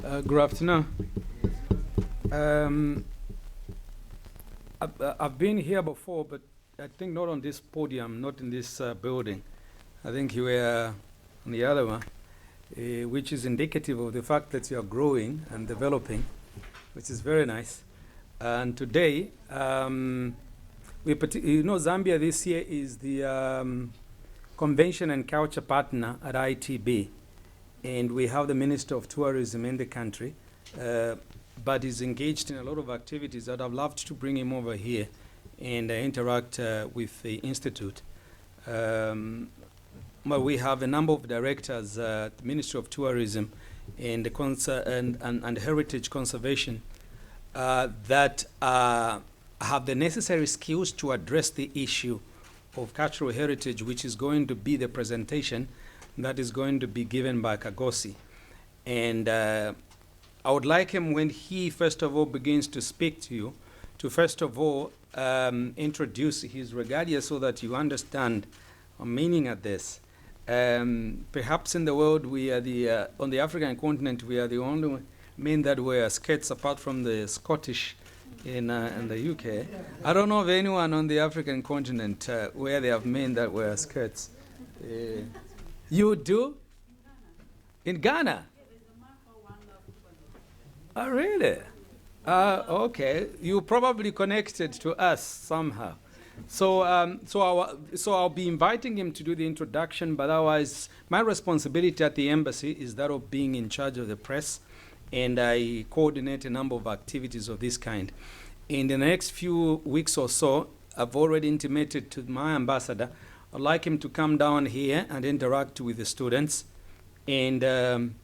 Good afternoon. I've been here before, but I think not on this podium, not in this building. I think you were on the other one, which is indicative of the fact that you are growing and developing, which is very nice. And today, Zambia this year is the Convention and Culture Partner at ITB. And we have the Minister of Tourism in the country, but is engaged in a lot of activities that I'd love to bring him over here and interact with the Institute. Well, we have a number of directors at the Ministry of Tourism and, and Heritage Conservation that have the necessary skills to address the issue of cultural heritage, which is going to be the presentation that is going to be given by Kagosi. And I would like him, when he first of all begins to speak to you, to first of all introduce his regalia so that you understand the meaning of this. Perhaps in the world, we are on the African continent, we are the only men that wear skirts apart from the Scottish in the UK. I don't know of anyone on the African continent where they have men that wear skirts. You do? In Ghana? Oh, really? Okay. You probably connected to us somehow. So I'll be inviting him to do the introduction, but otherwise, my responsibility at the embassy is that of being in charge of the press, and I coordinate a number of activities of this kind. In the next few weeks or so, I've already intimated to my ambassador, I'd like him to come down here and interact with the students and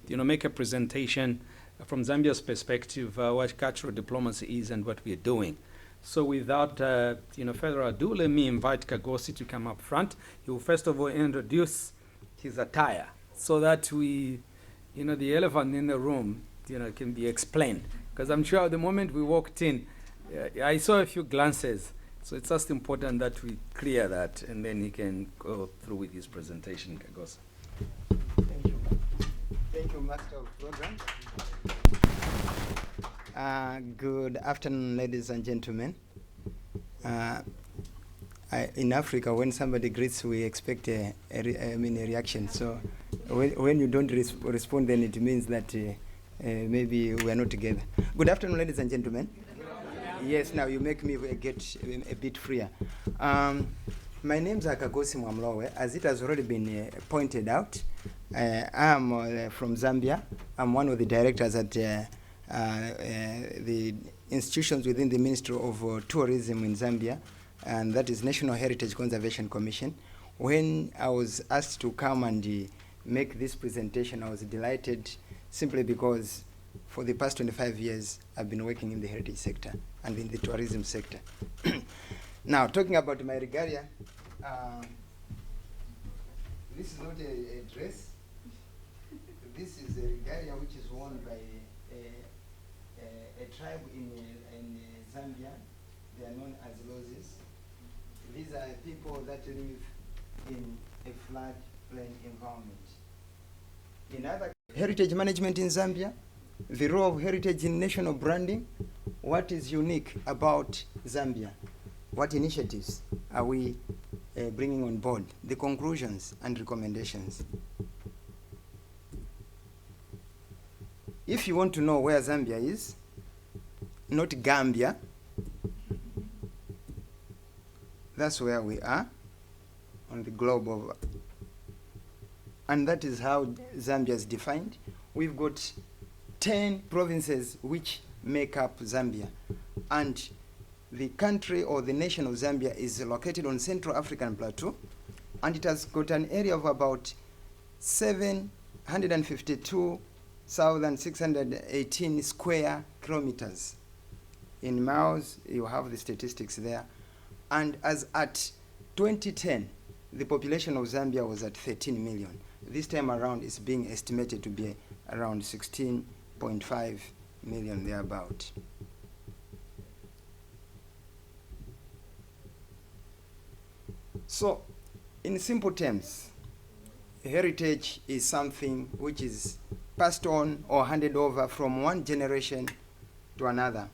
make a presentation from Zambia's perspective, what cultural diplomacy is and what we're doing. So without further ado, let me invite Kagosi to come up front. He will first of all introduce his attire so that the elephant in the room can be explained. Because I'm sure the moment we walked in, I saw a few glances. So it's just important that we clear that, and then he can go through with his presentation, Kagosi. Thank you. Thank you, Master of Program. Good afternoon, ladies and gentlemen. In Africa, when somebody greets, we expect a reaction. So when you don't respond, then it means that maybe we are not together. Good afternoon, ladies and gentlemen. Yes, now you make me get a bit freer. My name is Kagosi Mwamulowe. As it has already been pointed out, I am from Zambia. I'm one of the directors at the institutions within the Ministry of Tourism in Zambia, and that is National Heritage Conservation Commission. When I was asked to come and make this presentation, I was delighted simply because for the past 25 years, I've been working in the heritage sector and in the tourism sector. Now, talking about my regalia, this is not a dress. This is a regalia which is worn by a tribe in Zambia. They are known as Lozis. These are people that live in a floodplain environment. In other heritage management in Zambia, the role of heritage in national branding, what is unique about Zambia? What initiatives are we bringing on board? The conclusions and recommendations. If you want to know where Zambia is, not Gambia, that's where we are on the globe and that is how Zambia is defined. We've got 10 provinces which make up Zambia, and the country or the nation of Zambia is located on Central African Plateau, and it has got an area of about 752,618 square kilometers. In miles, you have the statistics there. And as at 2010, the population of Zambia was at 13 million. This time around, it's being estimated to be around 16.5 million thereabout. So, in simple terms, heritage is something which is passed on or handed over from one generation to another.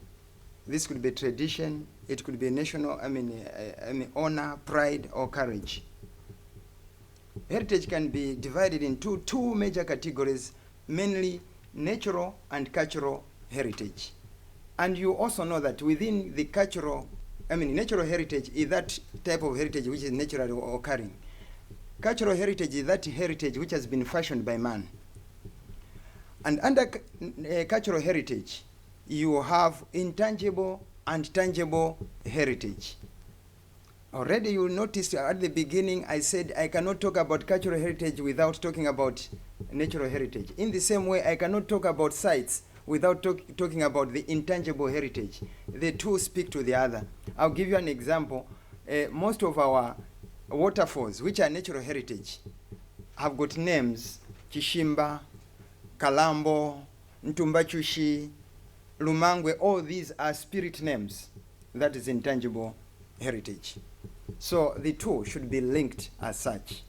This could be tradition, it could be national, honor, pride, or courage. Heritage can be divided into two major categories, mainly natural and cultural heritage. And you also know that within the natural heritage is that type of heritage which is naturally occurring. Cultural heritage is that heritage which has been fashioned by man. And under cultural heritage, you have intangible and tangible heritage. Already you noticed at the beginning I said I cannot talk about cultural heritage without talking about natural heritage. In the same way, I cannot talk about sites without talking about the intangible heritage. The two speak to the other. I'll give you an example. Most of our waterfalls, which are natural heritage, have got names: Kishimba, Kalambo, Ntumbachushi, Lumangwe. All these are spirit names. That is intangible heritage. So the two should be linked as such.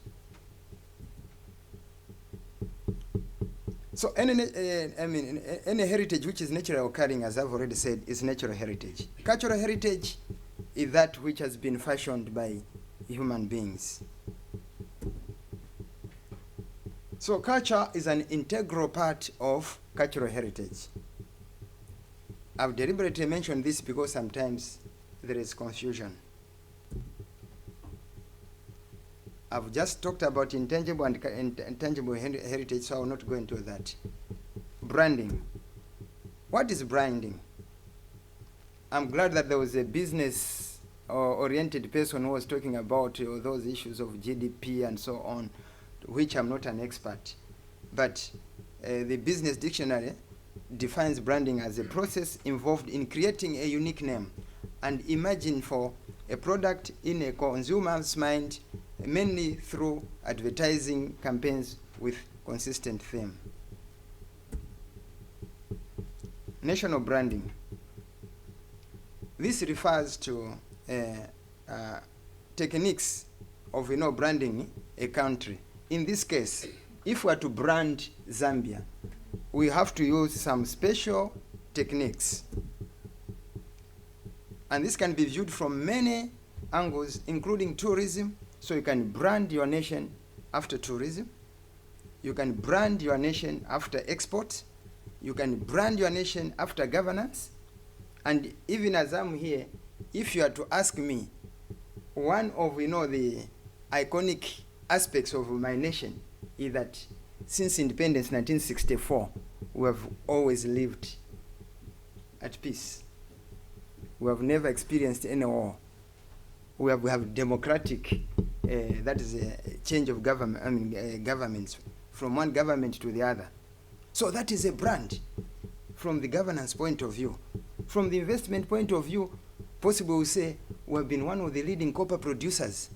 So any heritage which is naturally occurring, as I've already said, is natural heritage. Cultural heritage is that which has been fashioned by human beings. So culture is an integral part of cultural heritage. I've deliberately mentioned this because sometimes there is confusion. I've just talked about intangible and intangible heritage, so I will not go into that. Branding. What is branding? I'm glad that there was a business-oriented person who was talking about those issues of GDP and so on, which I'm not an expert. But the business dictionary defines branding as a process involved in creating a unique name and imagine for a product in a consumer's mind, mainly through advertising campaigns with consistent theme. National branding. This refers to techniques of branding a country. In this case, if we are to brand Zambia, we have to use some special techniques. And this can be viewed from many angles, including tourism. So you can brand your nation after tourism. You can brand your nation after export. You can brand your nation after governance. And even as I'm here, if you are to ask me, one of the iconic aspects of my nation is that since independence 1964, we have always lived at peace. We have never experienced any war. We have democratic, that is a change of government, governments from one government to the other. So that is a brand from the governance point of view. From the investment point of view, possibly we say we have been one of the leading copper producers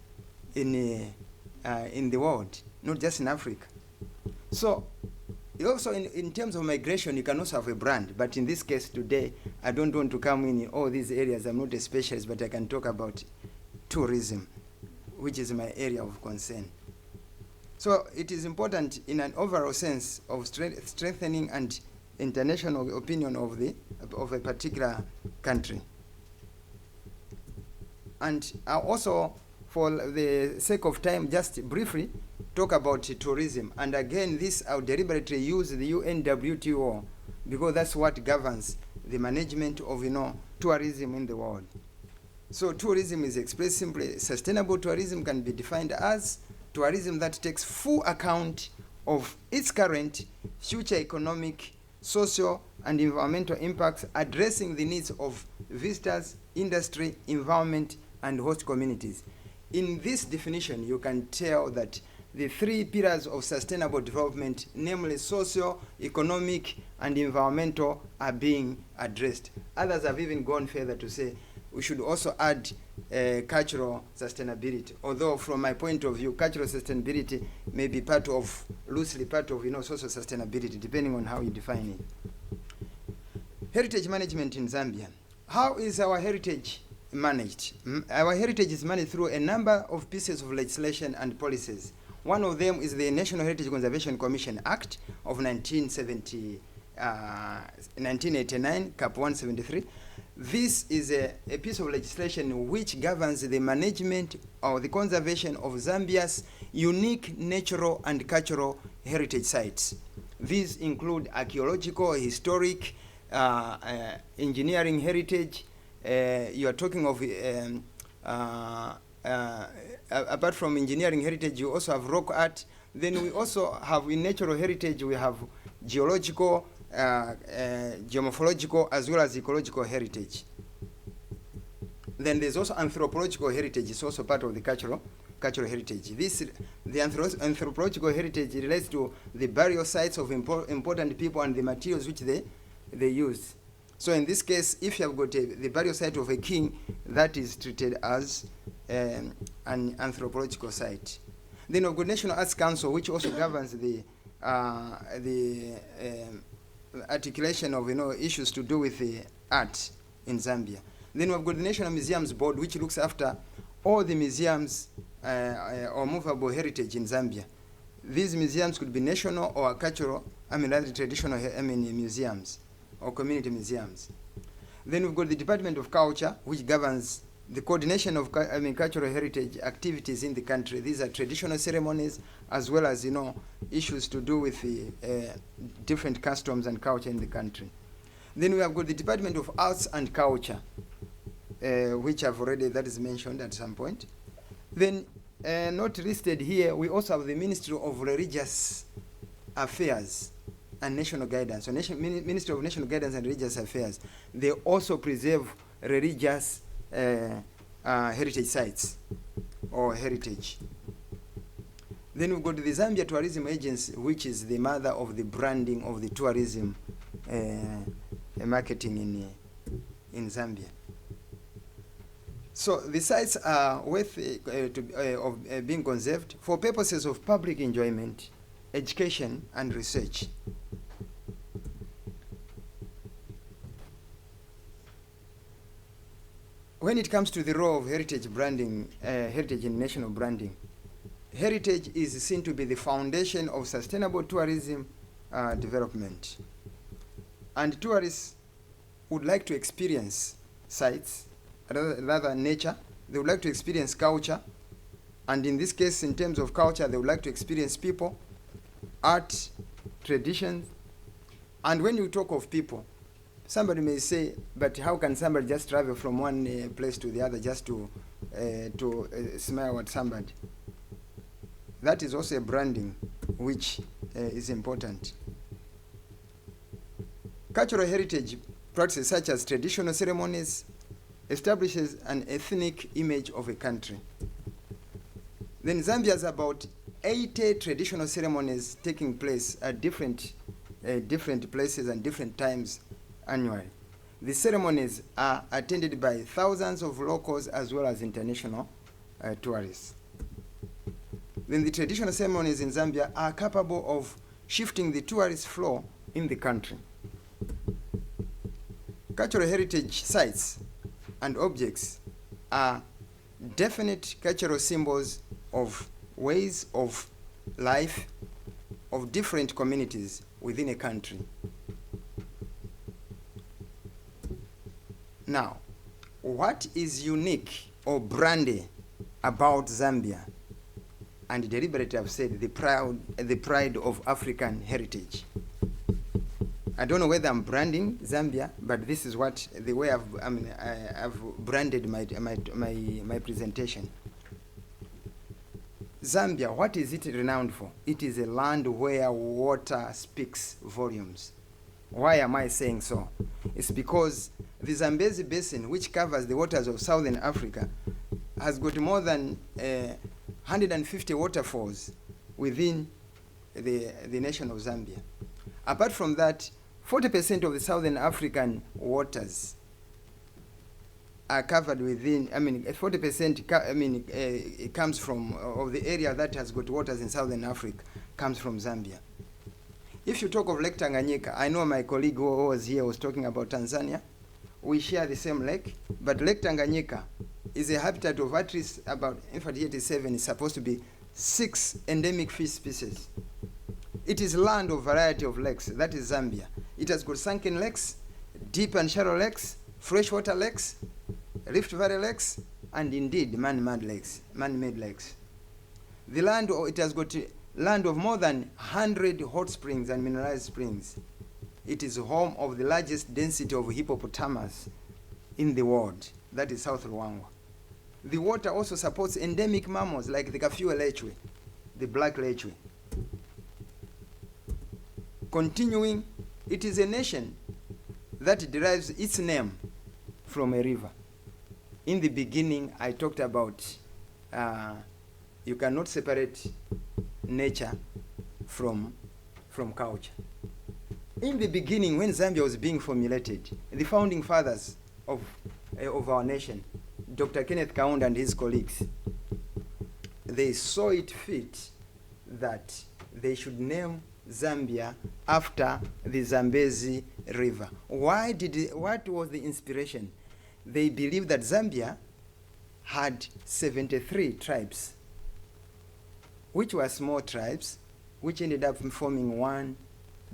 in the world, not just in Africa. So also in terms of migration, you can also have a brand. But in this case today, I don't want to come in all these areas. I'm not a specialist, but I can talk about tourism, which is my area of concern. So it is important in an overall sense of strengthening and international opinion of a particular country. And I also, for the sake of time, just briefly talk about tourism. And again, this I'll deliberately use the UNWTO because that's what governs the management of tourism in the world. So tourism is expressed simply. Sustainable tourism can be defined as tourism that takes full account of its current, future economic, social, and environmental impacts, addressing the needs of visitors, industry, environment, and host communities. In this definition, you can tell that the three pillars of sustainable development, namely social, economic, and environmental, are being addressed. Others have even gone further to say we should also add cultural sustainability. Although from my point of view, cultural sustainability may be loosely part of social sustainability, depending on how you define it. Heritage management in Zambia. How is our heritage managed? Our heritage is managed through a number of pieces of legislation and policies. One of them is the National Heritage Conservation Commission Act of 1989, Cap 173. This is a piece of legislation which governs the management or the conservation of Zambia's unique natural and cultural heritage sites. These include archaeological, historic, engineering heritage. You are talking of, apart from engineering heritage, you also have rock art. Then we also have in natural heritage, we have geological, geomorphological, as well as ecological heritage. Then there's also anthropological heritage. It's also part of the cultural heritage. The anthropological heritage relates to the burial sites of important people and the materials which they use. So in this case, if you have got the burial site of a king, that is treated as an anthropological site. Then we've got National Arts Council, which also governs the articulation of issues to do with the art in Zambia. Then we've got the National Museums Board, which looks after all the museums or movable heritage in Zambia. These museums could be national or cultural, rather traditional, museums or community museums. Then we've got the Department of Culture, which governs the coordination of cultural heritage activities in the country. These are traditional ceremonies as well as issues to do with the different customs and culture in the country. Then we have got the Department of Arts and Culture, which I've already, that is mentioned at some point. Then not listed here, we also have the Ministry of Religious Affairs and National Guidance. So Ministry of National Guidance and Religious Affairs, they also preserve religious heritage sites or heritage. Then we've got the Zambia Tourism Agency, which is the mother of the branding of the tourism marketing in Zambia. So the sites are worth of being conserved for purposes of public enjoyment, education, and research. When it comes to the role of heritage branding, heritage in national branding, heritage is seen to be the foundation of sustainable tourism development. And tourists would like to experience sites, rather nature. They would like to experience culture. And in this case, in terms of culture, they would like to experience people, art, traditions. And when you talk of people, somebody may say, but how can somebody just travel from one place to the other just to smile at somebody? That is also a branding which is important. Cultural heritage practices such as traditional ceremonies establishes an ethnic image of a country. Then Zambia has about 80 traditional ceremonies taking place at different places and different times annually. The ceremonies are attended by thousands of locals as well as international tourists. Then the traditional ceremonies in Zambia are capable of shifting the tourist flow in the country. Cultural heritage sites and objects are definite cultural symbols of ways of life of different communities within a country. Now, what is unique or brandy about Zambia? And deliberately I've said the pride of African heritage. I don't know whether I'm branding Zambia, but this is what the way I've branded my presentation. Zambia, what is it renowned for? It is a land where water speaks volumes. Why am I saying so? It's because the Zambezi Basin, which covers the waters of southern Africa, has got more than 150 waterfalls within the nation of Zambia. Apart from that, 40% of the southern African waters are covered within, 40% it comes from, of the area that has got waters in southern Africa, comes from Zambia. If you talk of Lake Tanganyika, I know my colleague who was here was talking about Tanzania. We share the same lake, but Lake Tanganyika is a habitat of at least about, in fact, 87 is supposed to be 6 endemic fish species. It is land of variety of lakes, that is Zambia. It has got sunken lakes, deep and shallow lakes, freshwater lakes, Rift Valley lakes, and indeed man-made lakes. The land, it has got land of more than 100 hot springs and mineralized springs. It is home of the largest density of hippopotamus in the world, that is South Luangwa. The water also supports endemic mammals like the Kafue lechwe, the black lechwe. Continuing, it is a nation that derives its name from a river. In the beginning, I talked about you cannot separate nature from culture. In the beginning, when Zambia was being formulated, the founding fathers of our nation, Dr. Kenneth Kaunda and his colleagues, they saw it fit that they should name Zambia after the Zambezi River. What was the inspiration? They believed that Zambia had 73 tribes, which were small tribes, which ended up forming one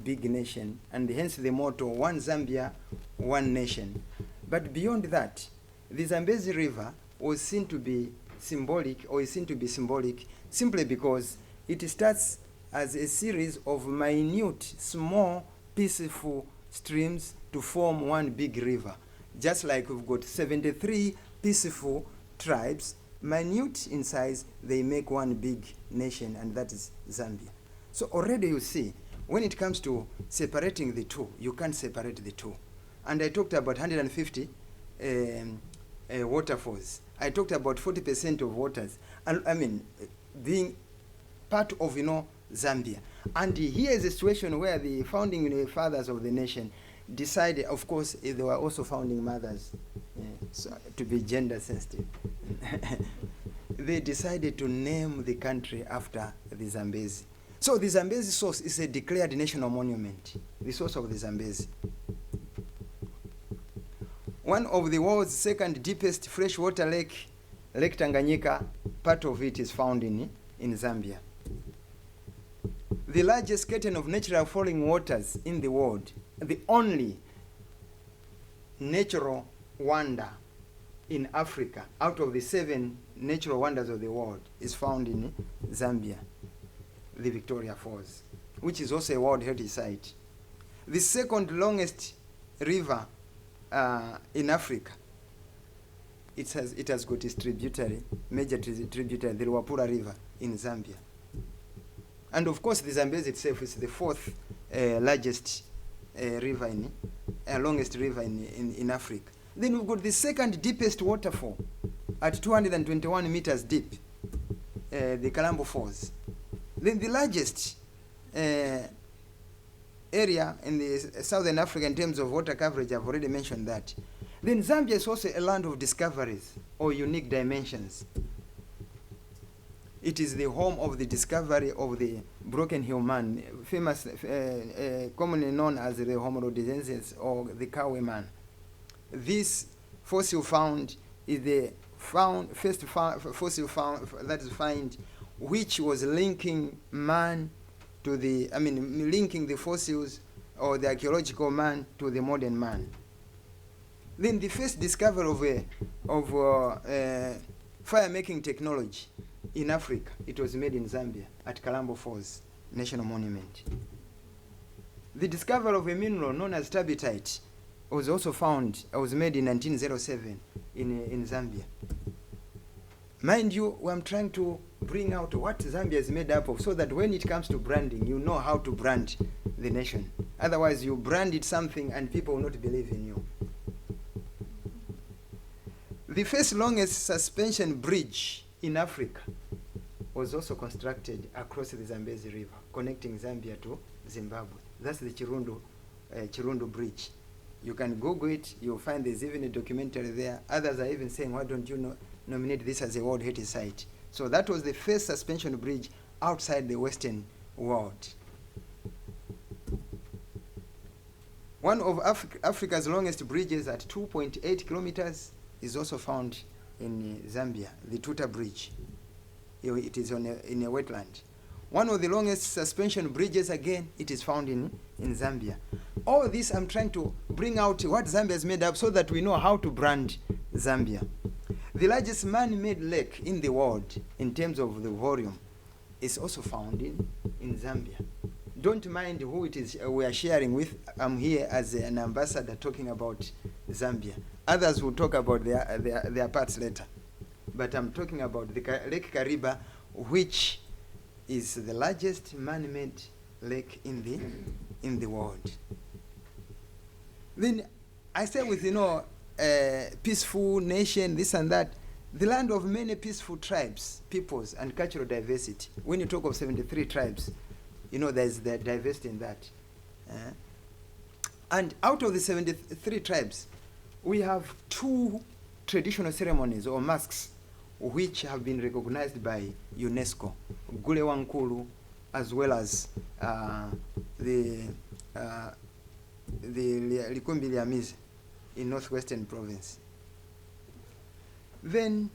big nation, and hence the motto, one Zambia, one nation. But beyond that, the Zambezi River was seen to be symbolic, or is seen to be symbolic, simply because it starts as a series of minute, small, peaceful streams to form one big river. Just like we've got 73 peaceful tribes, minute in size, they make one big nation, and that is Zambia. So already you see, when it comes to separating the two, you can't separate the two. And I talked about 150 waterfalls. I talked about 40% of waters, being part of, Zambia. And here is a situation where the founding fathers of the nation decided, of course, they were also founding mothers, so to be gender sensitive. They decided to name the country after the Zambezi. So the Zambezi source is a declared national monument, the source of the Zambezi. One of the world's second deepest freshwater lake, Lake Tanganyika, part of it is found in Zambia. The largest curtain of natural falling waters in the world, the only natural wonder in Africa out of the 7 natural wonders of the world, is found in Zambia, the Victoria Falls, which is also a World Heritage Site. The second longest river in Africa, it has got its tributary, major tributary, the Luapula River in Zambia. And of course, the Zambezi itself is the 4th largest river, longest river in Africa. Then we've got the second deepest waterfall at 221 meters deep, the Kalambo Falls. Then the largest area in the Southern Africa in terms of water coverage, I've already mentioned that. Then Zambia is also a land of discoveries or unique dimensions. It is the home of the discovery of the Broken Hill Man, famous, commonly known as the Homo rhodesiensis or the Kawe Man. This fossil found is the first fossil found that is found, which was linking man to linking the fossils or the archaeological man to the modern man. Then the first discovery of fire-making technology in Africa, it was made in Zambia at Kalambo Falls National Monument. The discovery of a mineral known as tabitite was also made in 1907 in Zambia. Mind you, I'm trying to bring out what Zambia is made up of so that when it comes to branding, you know how to brand the nation. Otherwise, you brand it something and people will not believe in you. The first longest suspension bridge in Africa was also constructed across the Zambezi River, connecting Zambia to Zimbabwe. That's the Chirundu Bridge. You can Google it, you'll find there's even a documentary there. Others are even saying, why don't you nominate this as a World Heritage Site? So that was the first suspension bridge outside the Western world. One of Africa's longest bridges at 2.8 kilometers is also found in Zambia, the Tuta Bridge. It is in a wetland. One of the longest suspension bridges, again, it is found in Zambia. All this I'm trying to bring out what Zambia is made up so that we know how to brand Zambia. The largest man-made lake in the world in terms of the volume is also found in Zambia. Don't mind who it is we are sharing with. I'm here as an ambassador talking about Zambia. Others will talk about their parts later. But I'm talking about the Lake Kariba, which is the largest man-made lake in the world. Then I say with, peaceful nation, this and that, the land of many peaceful tribes, peoples, and cultural diversity. When you talk of 73 tribes, there's the diversity in that. And out of the 73 tribes, we have 2 traditional ceremonies or masks which have been recognized by UNESCO, Gule Wankulu, as well as the Likumbi Liamize in northwestern province. Then,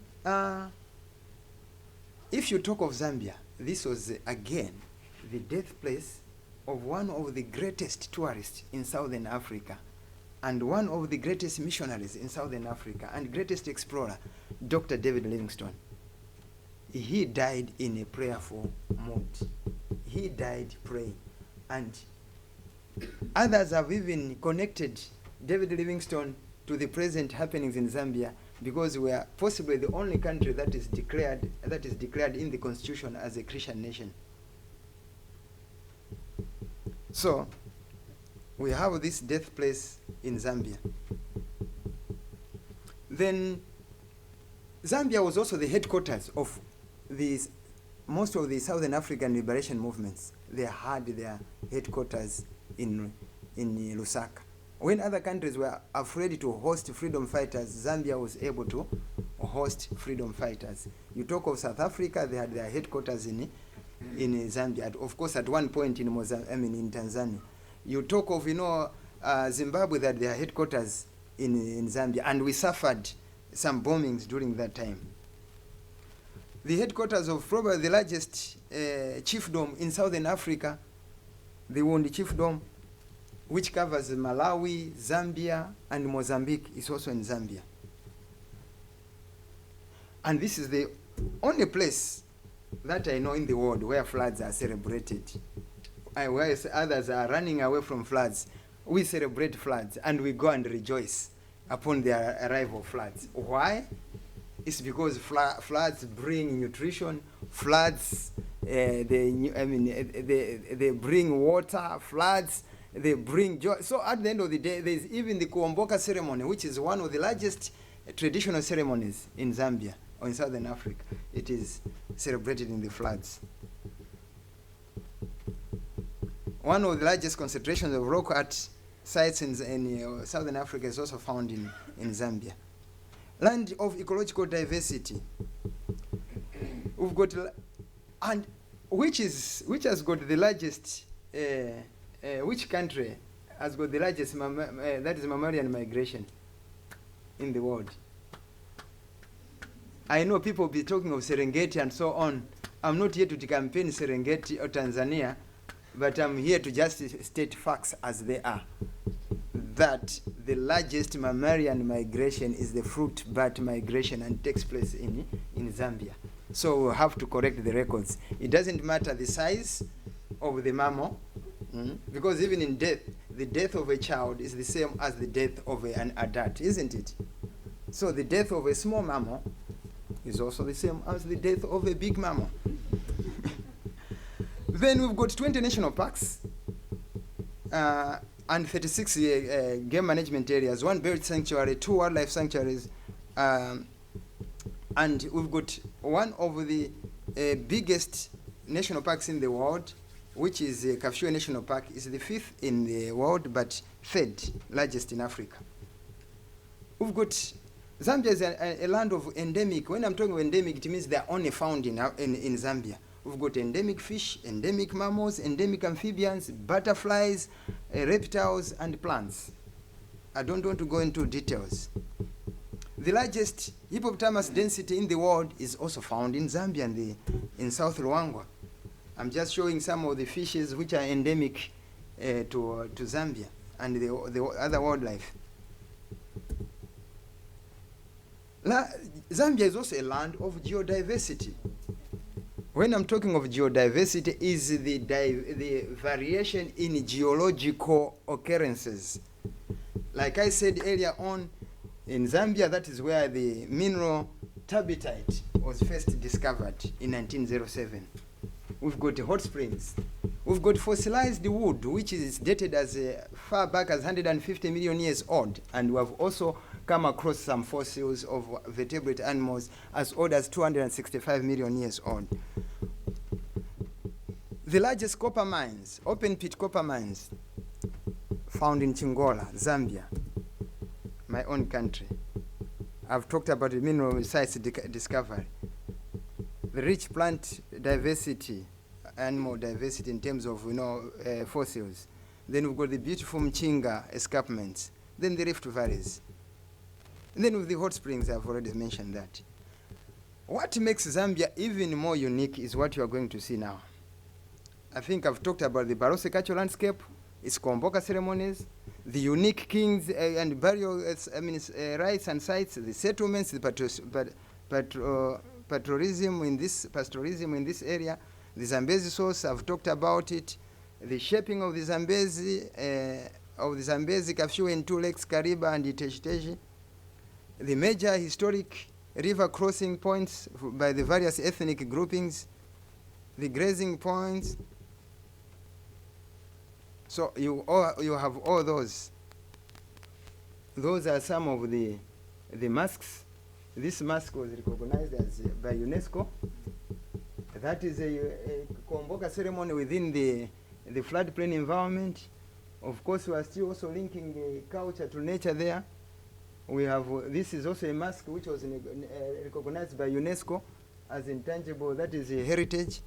if you talk of Zambia, this was again the birthplace of one of the greatest tourists in Southern Africa, and one of the greatest missionaries in Southern Africa, and greatest explorer, Dr. David Livingstone. He died in a prayerful mood. He died praying. And others have even connected David Livingstone to the present happenings in Zambia, because we are possibly the only country that is declared in the constitution as a Christian nation. So we have this death place in Zambia. Then Zambia was also the headquarters of most of the Southern African liberation movements. They had their headquarters in Lusaka. When other countries were afraid to host freedom fighters, Zambia was able to host freedom fighters. You talk of South Africa, they had their headquarters in Zambia. Of course, at one point in Tanzania. You talk of, Zimbabwe, that their headquarters in Zambia, and we suffered some bombings during that time. The headquarters of probably the largest chiefdom in Southern Africa, the Wondi Chiefdom, which covers Malawi, Zambia, and Mozambique, is also in Zambia. And this is the only place that I know in the world where floods are celebrated. Where others are running away from floods, we celebrate floods and we go and rejoice upon the arrival of floods. Why? It's because floods bring nutrition. Floods, they bring water. Floods, they bring joy. So at the end of the day, there's even the Kuomboka ceremony, which is one of the largest traditional ceremonies in Zambia or in Southern Africa. It is celebrated in the floods. One of the largest concentrations of rock art sites in Southern Africa is also found in Zambia. Land of ecological diversity. We've got, and which has got the largest, which country has got the largest, that is mammalian migration in the world? I know people be talking of Serengeti and so on. I'm not here to campaign Serengeti or Tanzania, but I'm here to just state facts as they are. That the largest mammalian migration is the fruit bat migration and takes place in Zambia. So we'll have to correct the records. It doesn't matter the size of the mammal, because even in death, the death of a child is the same as the death of an adult, isn't it? So the death of a small mammal is also the same as the death of a big mammal. Then we've got 20 national parks and 36 game management areas, 1 bird sanctuary, 2 wildlife sanctuaries, and we've got one of the biggest national parks in the world, which is Kafue National Park. Is the 5th in the world, but 3rd largest in Africa. We've got Zambia is a land of endemic. When I'm talking of endemic, it means they're only found in Zambia. We've got endemic fish, endemic mammals, endemic amphibians, butterflies, reptiles, and plants. I don't want to go into details. The largest hippopotamus density in the world is also found in Zambia and in South Luangwa. I'm just showing some of the fishes which are endemic to Zambia and the other wildlife. Zambia is also a land of geodiversity. When I'm talking of geodiversity, is the variation in geological occurrences. Like I said earlier on, in Zambia, that is where the mineral turbidite was first discovered in 1907. We've got hot springs. We've got fossilized wood, which is dated as far back as 150 million years old. And we have also come across some fossils of vertebrate animals as old as 265 million years old. The largest copper mines, open pit copper mines, found in Chingola, Zambia, my own country. I've talked about the mineral sites discovery. The rich plant diversity, animal diversity in terms of fossils. Then we've got the beautiful Mchinga escarpments. Then the rift valleys. And then with the hot springs, I've already mentioned that. What makes Zambia even more unique is what you are going to see now. I think I've talked about the Barose cultural landscape, its Komboka ceremonies, the unique kings and burial rites and sites, the settlements, the pastoralism in this area, the Zambezi source, I've talked about it, the shaping of the Zambezi, Kafue in two lakes, Kariba and Iteshiteji, the major historic river crossing points by the various ethnic groupings, the grazing points. So you have all those. Those are some of the masks. This mask was recognized by UNESCO. That is a Komboka ceremony within the floodplain environment. Of course, we are still also linking the culture to nature there. We have, this is also a mask which was recognized by UNESCO as intangible, that is a heritage.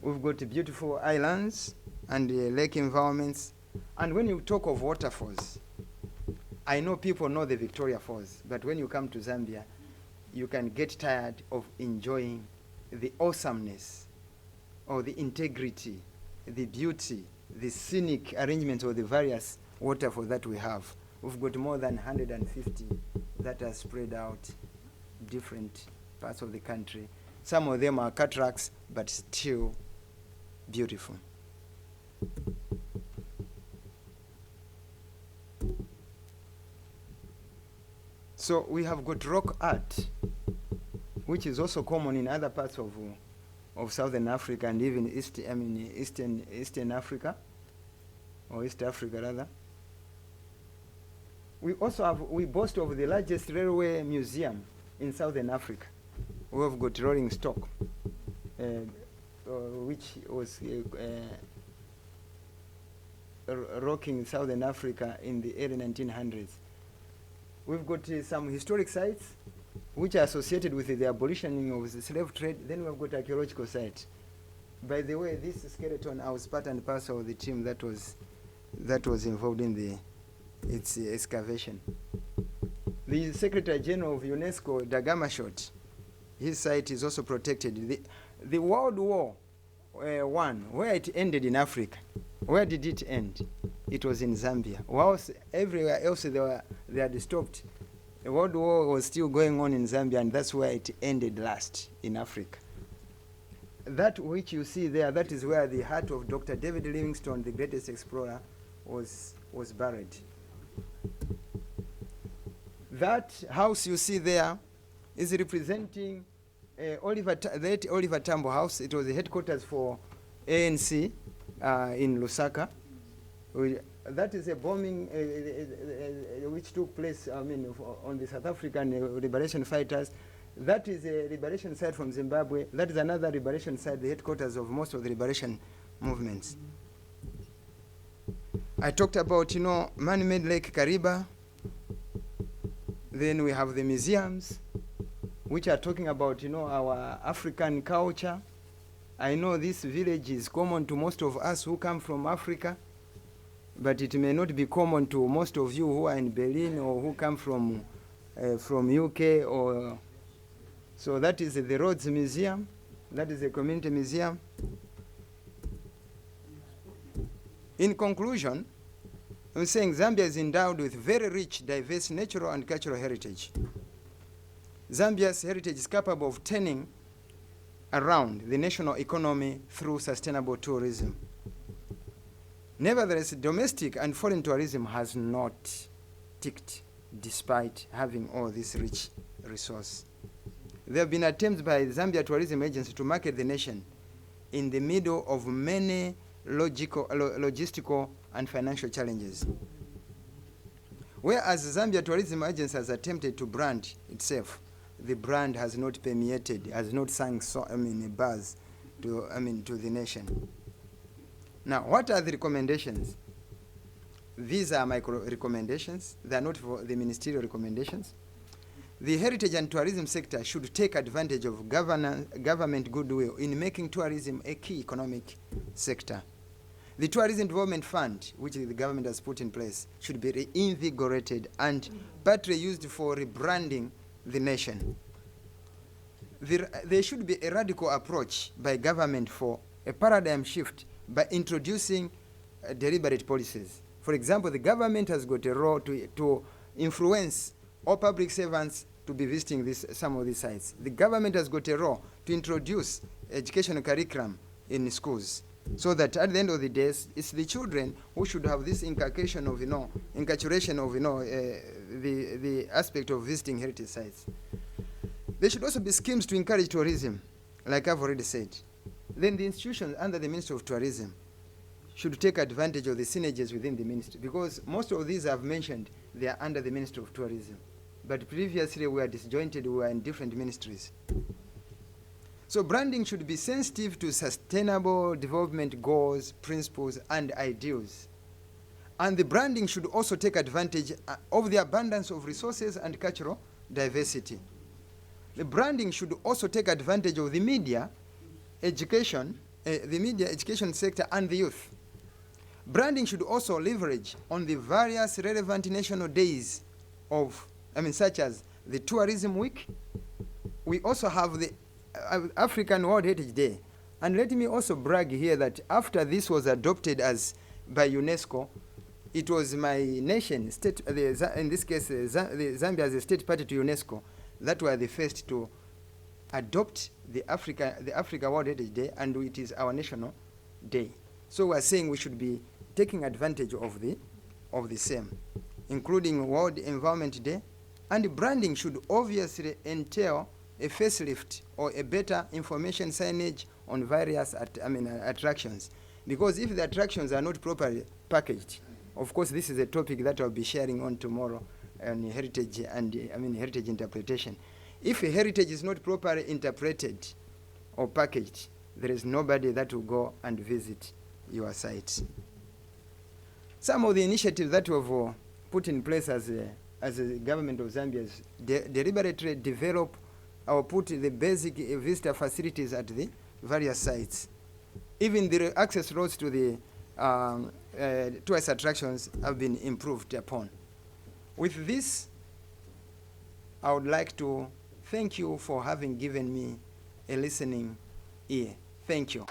We've got beautiful islands and lake environments. And when you talk of waterfalls, I know people know the Victoria Falls, but when you come to Zambia, you can get tired of enjoying the awesomeness or the integrity, the beauty, the scenic arrangements of the various waterfalls that we have. We've got more than 150 that are spread out different parts of the country. Some of them are cataracts, but still beautiful. So we have got rock art, which is also common in other parts of Southern Africa and even Eastern Africa, or East Africa rather. We also have, we boast of the largest railway museum in Southern Africa. We have got rolling stock, which was rocking Southern Africa in the early 1900s. We've got some historic sites which are associated with the abolition of the slave trade. Then we've got archaeological sites. By the way, this skeleton, I was part and parcel of the team that was involved in its excavation. The Secretary General of UNESCO, Dagamashot, his site is also protected. The World War I, where it ended in Africa, where did it end? It was in Zambia. Whilst everywhere else they had stopped, the World War was still going on in Zambia, and that's where it ended last, in Africa. That which you see there, that is where the heart of Dr. David Livingstone, the greatest explorer, was buried. That house you see there is representing the late Oliver Tambo House. It was the headquarters for ANC in Lusaka. That is a bombing which took place, on the South African liberation fighters. That is a liberation site from Zimbabwe. That is another liberation site, the headquarters of most of the liberation movements. I talked about, man-made Lake Kariba. Then we have the museums, which are talking about, our African culture. I know this village is common to most of us who come from Africa, but it may not be common to most of you who are in Berlin or who come from UK or. So that is the Rhodes Museum. That is a community museum. In conclusion, I'm saying Zambia is endowed with very rich, diverse natural and cultural heritage. Zambia's heritage is capable of turning around the national economy through sustainable tourism. Nevertheless, domestic and foreign tourism has not ticked despite having all this rich resource. There have been attempts by the Zambia Tourism Agency to market the nation in the middle of many logistical and financial challenges. Whereas the Zambia Tourism Agency has attempted to brand itself, the brand has not permeated, has not sung a buzz to the nation. Now, what are the recommendations? These are my recommendations. They are not for the ministerial recommendations. The heritage and tourism sector should take advantage of government goodwill in making tourism a key economic sector. The Tourism Development Fund, which the government has put in place, should be reinvigorated and partly used for rebranding the nation. There should be a radical approach by government for a paradigm shift by introducing deliberate policies. For example, the government has got a role to influence all public servants to be visiting some of these sites. The government has got a role to introduce educational curriculum in schools, so that at the end of the day, it's the children who should have this inculcation of, inculturation of, the aspect of visiting heritage sites. There should also be schemes to encourage tourism, like I've already said. Then the institutions under the Ministry of Tourism should take advantage of the synergies within the ministry, because most of these I've mentioned, they are under the Ministry of Tourism. But previously we were disjointed, we were in different ministries. So branding should be sensitive to sustainable development goals, principles, and ideals. And the branding should also take advantage of the abundance of resources and cultural diversity. The branding should also take advantage of the media, education sector, and the youth. Branding should also leverage on the various relevant national days such as the Tourism Week. We also have the African World Heritage Day. And let me also brag here that after this was adopted by UNESCO, it was my nation, in this case, Zambia as a state party to UNESCO, that were the first to adopt the Africa World Heritage Day, and it is our national day. So we are saying we should be taking advantage of the same, including World Environment Day, and branding should obviously entail a facelift or a better information signage on various attractions. Because if the attractions are not properly packaged, of course this is a topic that I'll be sharing on tomorrow on heritage and heritage interpretation. If heritage is not properly interpreted or packaged, there is nobody that will go and visit your site. Some of the initiatives that we've put in place as a government of Zambia is deliberately develop or put the basic visitor facilities at the various sites. Even the access roads to the tourist attractions have been improved upon. With this, I would like to thank you for having given me a listening ear. Thank you.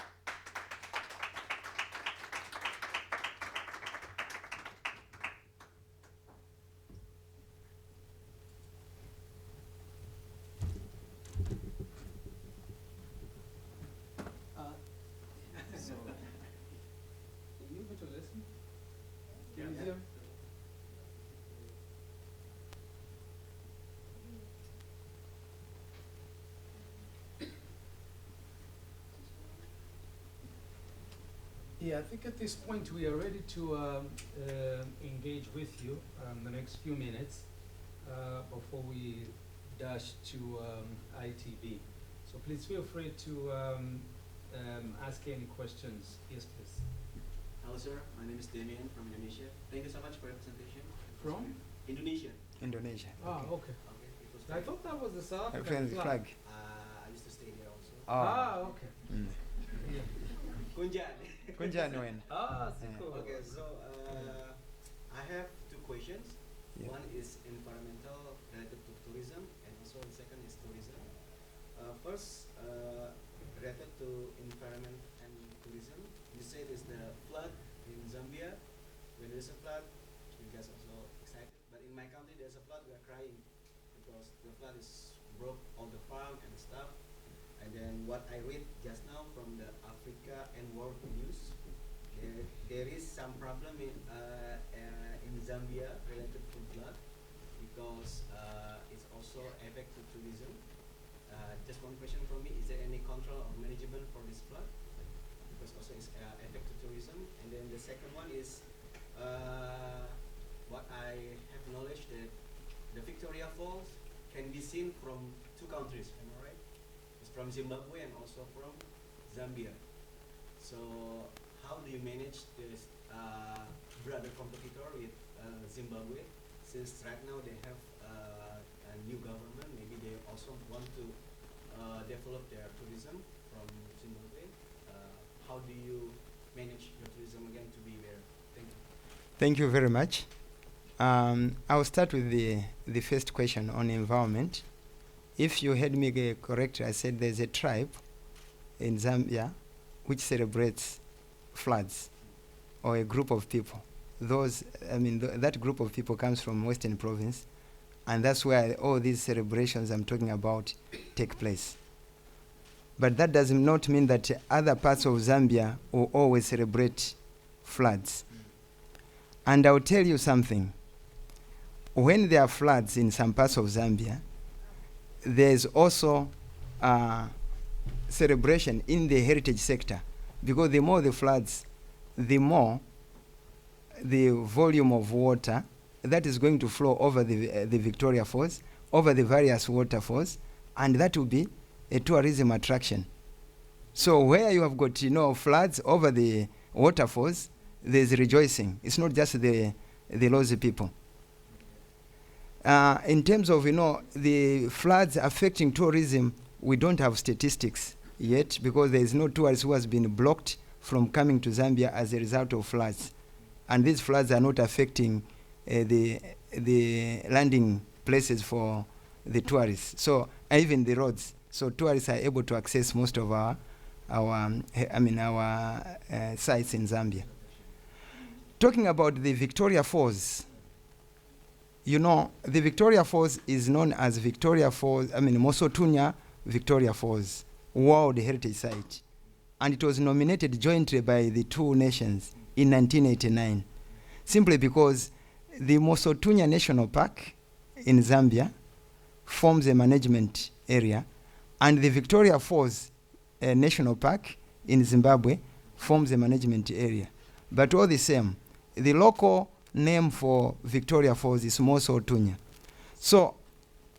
Yeah, I think at this point we are ready to engage with you the next few minutes before we dash to ITB. So please feel free to ask any questions. Yes, please. Hello, sir. My name is Damien from Indonesia. Thank you so much for your presentation. From? Indonesia. Indonesia. Ah, okay. I thought that was the South African African flag. I used to stay here also. Ah, okay. Kunjan. Kunjan when? Ah, so cool. Okay, so questions. Yeah. One is environmental related to tourism, and also the second is tourism. First, related to environment and tourism, you say there's the flood in Zambia. When there's a flood, you guys are also excited. But in my country, there's a flood, we are crying because the flood is broke all the farm and stuff. And then what I read just now from the Africa and World News, there is some problem in Zambia related to flood because it's also affect to tourism. Just one question from me: is there any control or management for this flood? Because also it's affect to tourism. And then the second one is what I have knowledge that the Victoria Falls can be seen from two countries. Am I right? It's from Zimbabwe and also from Zambia. So how do you manage this brother competitor with Zimbabwe? Since right now they have a new government, maybe they also want to develop their tourism from Zimbabwe. How do you manage your tourism again to be there? Thank you. Thank you very much. I'll start with the first question on environment. If you heard me correctly, I said there's a tribe in Zambia which celebrates floods, or a group of people. That group of people comes from Western Province, and that's where all these celebrations I'm talking about take place. But that does not mean that other parts of Zambia will always celebrate floods. And I'll tell you something. When there are floods in some parts of Zambia, there's also celebration in the heritage sector, because the more the floods, the more the volume of water that is going to flow over the Victoria Falls, over the various waterfalls, and that will be a tourism attraction. So where you have got, floods over the waterfalls, there's rejoicing. It's not just the lazy people. In terms of, the floods affecting tourism, we don't have statistics yet, because there is no tourist who has been blocked from coming to Zambia as a result of floods. And these floods are not affecting the landing places for the tourists. So even the roads. So tourists are able to access most of our sites in Zambia. Talking about the Victoria Falls, the Victoria Falls is known as Mosotunya Victoria Falls, World Heritage Site. And it was nominated jointly by the two nations in 1989, simply because the Mosotunya National Park in Zambia forms a management area, and the Victoria Falls National Park in Zimbabwe forms a management area. But all the same, the local name for Victoria Falls is Mosotunya. So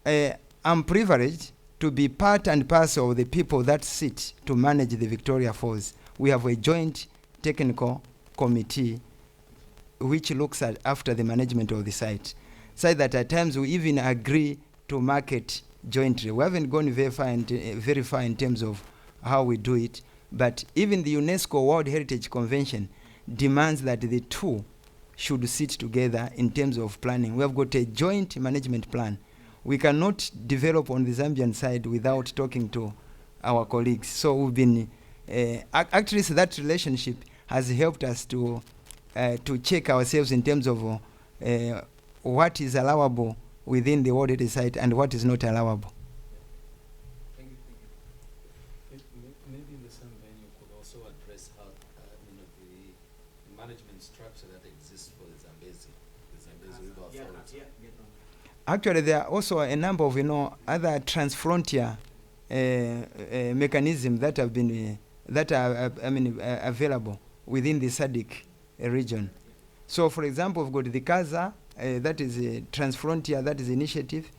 I'm privileged to be part and parcel of the people that sit to manage the Victoria Falls. We have a joint technical committee which looks after the management of the site. So that at times we even agree to market jointly. We haven't gone very far in terms of how we do it, but even the UNESCO World Heritage Convention demands that the two should sit together in terms of planning. We have got a joint management plan. We cannot develop on the Zambian side without talking to our colleagues. So we've been, actually that relationship has helped us to check ourselves in terms of what is allowable within the World Heritage Site and what is not allowable. Thank you. Maybe in the same vein, you could also address how the management structure that exists for the Zambezi River Authority. Actually, there are also a number of other transfrontier mechanisms that have been available within the SADC region. So, for example, we've got the CASA, that is a transfrontier, that is initiative,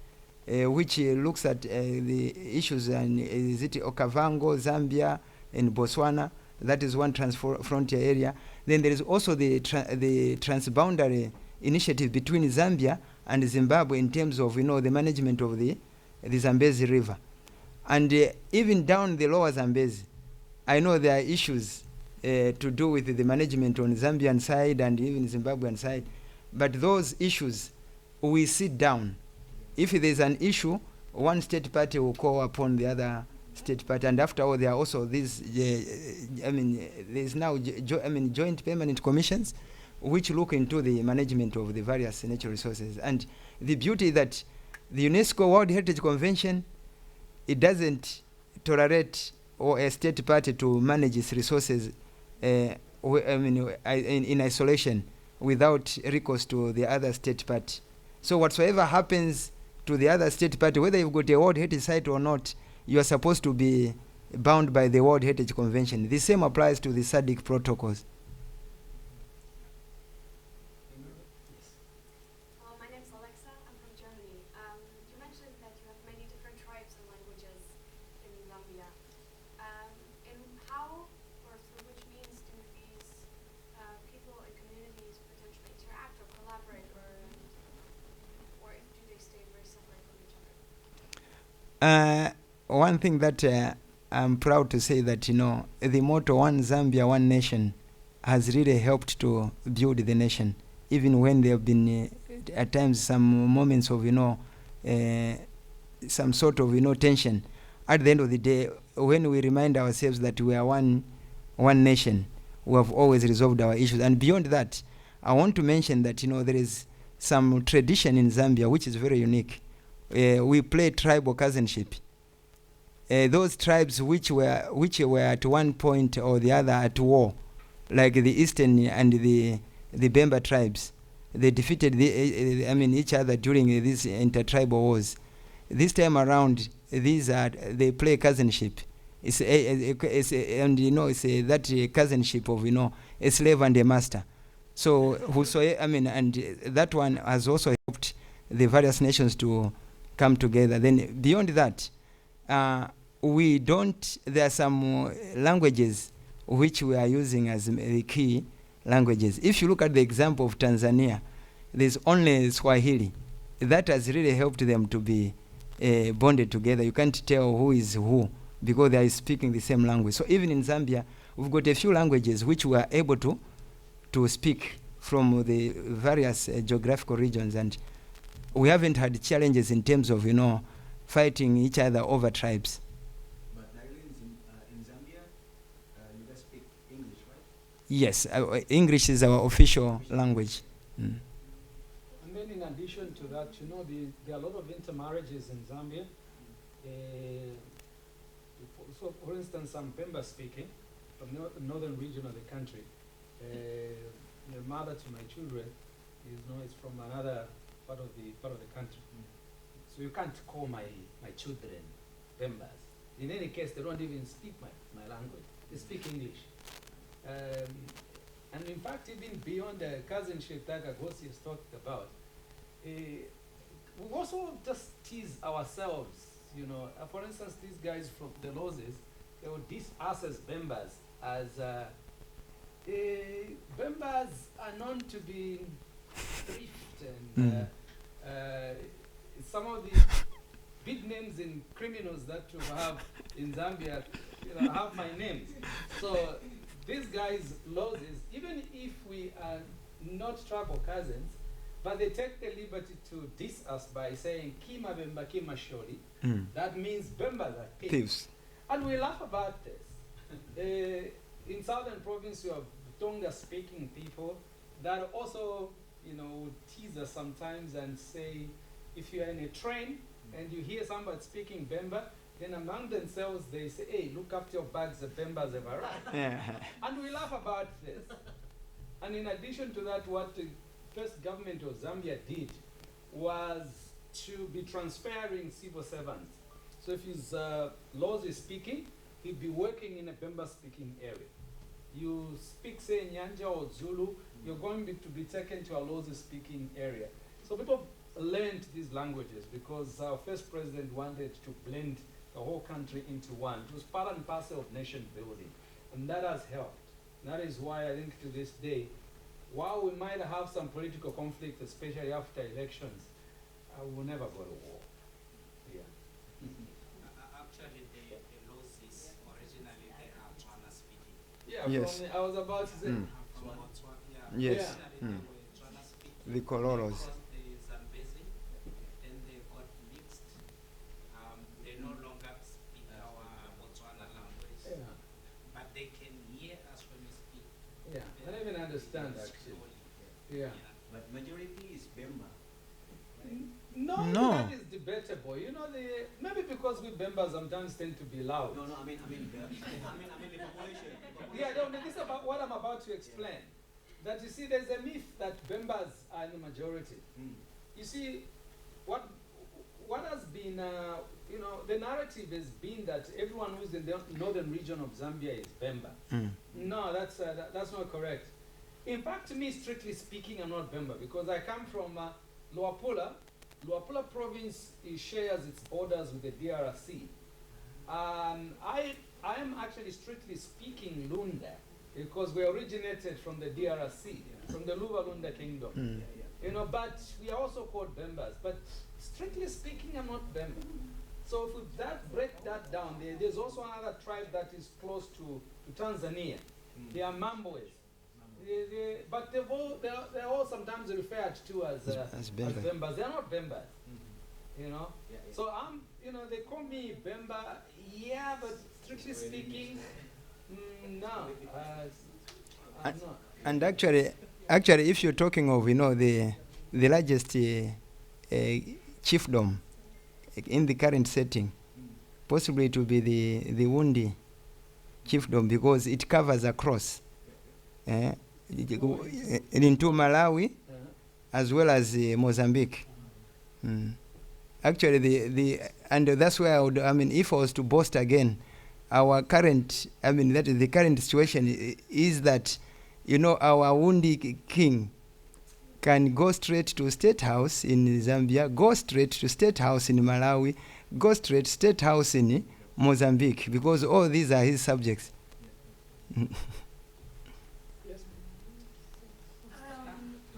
which looks at the issues and is it Okavango, Zambia, and Botswana. That is one transfrontier area. Then there is also the transboundary initiative between Zambia and Zimbabwe in terms of the management of the Zambezi River, and even down the lower Zambezi, I know there are issues to do with the management on Zambian side and even Zimbabwean side. But those issues, we sit down. If there's an issue, one state party will call upon the other state party, and after all, there are also these. There's now joint permanent commissions, which look into the management of the various natural resources. And the beauty is that the UNESCO World Heritage Convention, it doesn't tolerate or a state party to manage its resources in isolation without recourse to the other state party. So whatsoever happens to the other state party, whether you've got a World Heritage Site or not, you are supposed to be bound by the World Heritage Convention. The same applies to the SADC protocols. Hello, my name's Alexa. I'm from Germany. You mentioned that you have many different tribes and languages in Zambia. And how or through which means do these people and communities potentially interact or collaborate, or do they stay very separate from each other? One thing that I'm proud to say that, the motto "One Zambia, One Nation" has really helped to build the nation, even when there have been at times some moments of some sort of tension. At the end of the day, when we remind ourselves that we are one nation, we have always resolved our issues. And beyond that, I want to mention that there is some tradition in Zambia which is very unique. We play tribal cousinship. Those tribes which were at one point or the other at war, like the Eastern and the Bemba tribes, they defeated each other during these intertribal wars. This time around, they play cousinship. It's that cousinship of a slave and a master. So and that one has also helped the various nations to come together. Then beyond that, there are some languages which we are using as the key languages. If you look at the example of Tanzania, there's only Swahili. That has really helped them to be bonded together. You can't tell who is who because they are speaking the same language. So even in Zambia, we've got a few languages which we are able to speak from the various geographical regions, and we haven't had challenges in terms of fighting each other over tribes. But in Zambia, you guys speak English, right? Yes, English is our official language. And then in addition to that, there are a lot of intermarriages in Zambia. So for instance, I'm Pemba speaking from the northern region of the country. The mother to my children is from another part of the country. So you can't call my children Pembas. In any case, they don't even speak my language. They speak English. And in fact, even beyond the cousinship that Kagosi has talked about, we also just tease ourselves. For instance, these guys from the Lozes, they would diss us as Bembas, as Bembas are known to be thrift and some of the big names in criminals that you have in Zambia have my names. So these guys, Lozes, even if we are not tribal cousins, but they take the liberty to diss us by saying Kima Bemba Kima Shori. That means Bembas are thieves. And we laugh about this. In southern province, you have Tonga-speaking people that also, would tease us sometimes and say, if you are in a train and you hear somebody speaking Bemba, then among themselves they say, hey, look after your bags, the Bembas have arrived. And we laugh about this. And in addition to that, what the first government of Zambia did was to be transferring civil servants. So if his laws is speaking, he'd be working in a Bemba-speaking area. You speak, say, Nyanja or Zulu, you're going to be taken to a Lozi-speaking area. So people learned these languages because our first president wanted to blend the whole country into one. It was part and parcel of nation building, and that has helped. That is why I think to this day, while we might have some political conflict, especially after elections, we will never go to war. Yeah. Actually, the Lozis originally they are Tswana speaking. Yeah, Yes. I was about to say. From Botswana, Yes. originally they were Tswana speaking. The Kololos. Across the Zambezi, and they got mixed. They no longer speak our Botswana language, Yeah, but they can hear us when we speak. yeah. I don't even understand actually. Yeah. But majority is Bemba. No, No. that is debatable. You know, maybe because we Bemba sometimes tend to be loud. No, I mean the population. Yeah, no, this is about what I'm about to explain. That you see, there's a myth that Bembas are in the majority. You see, what has been, the narrative has been that everyone who's in the northern region of Zambia is Bemba. No, that's not correct. In fact, to me, strictly speaking, I'm not Bemba because I come from Luapula. Luapula province shares its borders with the DRC. I am actually strictly speaking Lunda because we originated from the DRC, from the Luva Lunda kingdom. But we are also called Bembas. But strictly speaking, I'm not Bemba. So if we break that down, there's also another tribe that is close to Tanzania. They are Mamboes. But they're all sometimes referred to as Bemba. Bembas. They're not Bembas. Yeah. So they call me Bemba. Yeah, but strictly speaking, no, I'm not. And actually, if you're talking of, the largest chiefdom in the current setting, possibly it will be the Wundi chiefdom because it covers across into Malawi as well as Mozambique. Actually, and that's where if I was to boast again, our current, the current situation is that, our Wundi king can go straight to State House in Zambia, go straight to State House in Malawi, go straight State House in Mozambique, because all these are his subjects. My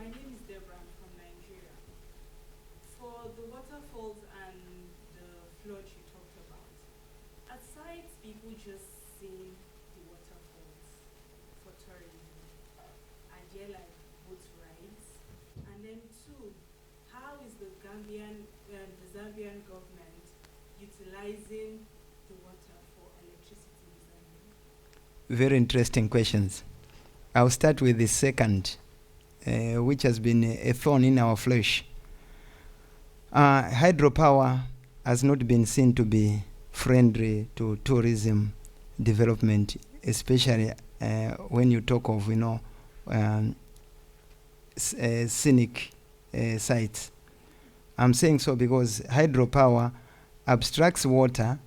name is Deborah. I'm from Nigeria. For the waterfalls and the flood you talked about, aside people just seeing the waterfalls for tourism, are there like boat rides? And then two, how is the Zambian government utilizing the water for electricity in Zambia? Very interesting questions. I'll start with the second, which has been a thorn in our flesh. Hydropower has not been seen to be friendly to tourism development, especially when you talk of, scenic sites. I'm saying so because hydropower abstracts water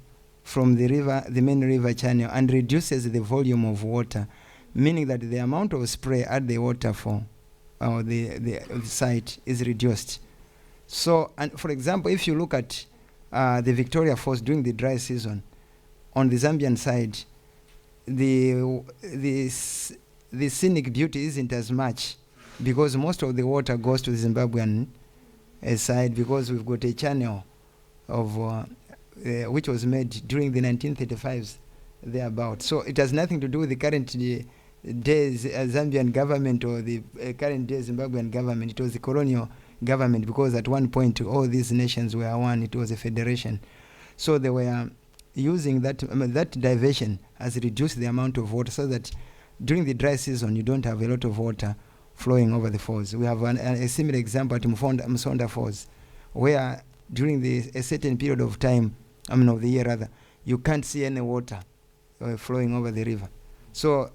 from the river, the main river channel, and reduces the volume of water, meaning that the amount of spray at the waterfall or the site is reduced. So, and for example, if you look at the Victoria Falls during the dry season, on the Zambian side, the scenic beauty isn't as much because most of the water goes to the Zimbabwean side because we've got a channel of which was made during the 1935s thereabout. So it has nothing to do with the current days Zambian government or the current day Zimbabwean government. It was the colonial government because at one point all these nations were one. It was a federation. So they were using that, that diversion has reduced the amount of water so that during the dry season you don't have a lot of water flowing over the falls. We have a similar example at Msonda Falls, where during a certain period of time, of the year rather, you can't see any water flowing over the river. So,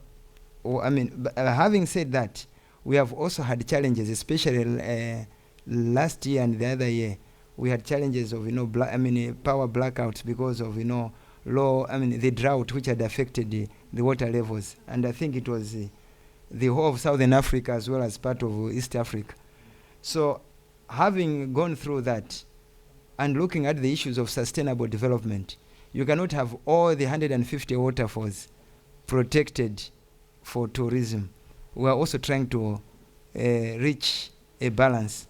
having said that, we have also had challenges, especially last year and the other year. We had challenges of power blackouts because of the drought which had affected the water levels, and I think it was the whole of Southern Africa as well as part of East Africa. So, having gone through that and looking at the issues of sustainable development, you cannot have all the 150 waterfalls protected for tourism. We are also trying to reach a balance